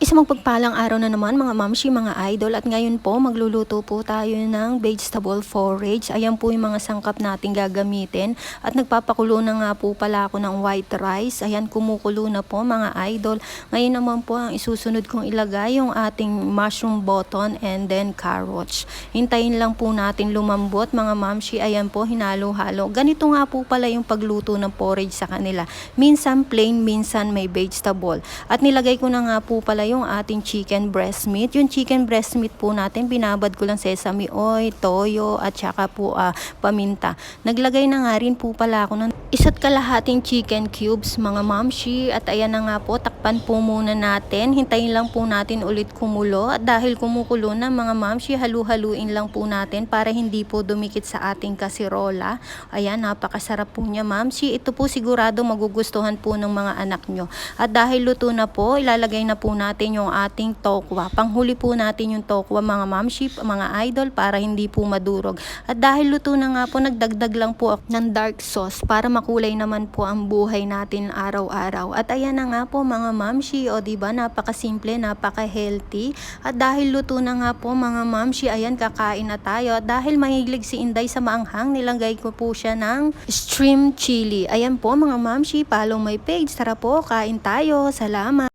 Isang mapagpalang araw na naman mga mamshi, mga idol, at ngayon po magluluto po tayo ng vegetable porridge. Ayan po yung mga sangkap natin gagamitin at nagpapakulo na nga po pala ako ng white rice. Ayan, kumukulo na po mga idol. Ngayon naman po ang isusunod kong ilagay yung ating mushroom button and then carrots. Hintayin lang po natin lumambot mga mamshi. Ayan po, hinalo-halo. Ganito nga po pala yung pagluto ng porridge sa kanila. Minsan plain, minsan may vegetable. At nilagay ko na nga po pala yung ating chicken breast meat. Yung chicken breast meat po natin, binabad ko lang sesame oil, toyo, at saka po paminta. Naglagay na nga rin po pala ako ng 1.5 chicken cubes mga mamshi. At ayan na nga po, takpan po muna natin. Hintayin lang po natin ulit kumulo. At dahil kumukulo na mga mamshi, halu-haluin lang po natin para hindi po dumikit sa ating kasirola. Ayan, napakasarap po niya mamshi. Ito po sigurado magugustuhan po ng mga anak nyo. At dahil luto na po, ilalagay na po natin yung ating tokwa. Panghuli po natin yung tokwa mga mamshi, mga idol, para hindi po madurog. At dahil luto na nga po, nagdagdag lang po ako ng dark sauce para makulay naman po ang buhay natin araw-araw. At ayan na nga po mga mamshi, o diba, napakasimple, napaka-healthy. At dahil luto na nga po mga mamshi, ayan, kakain na tayo. At dahil mahilig si Inday sa maanghang, nilagay ko po siya ng stream chili. Ayan po mga mamshi, follow my page. Tara po, kain tayo. Salamat!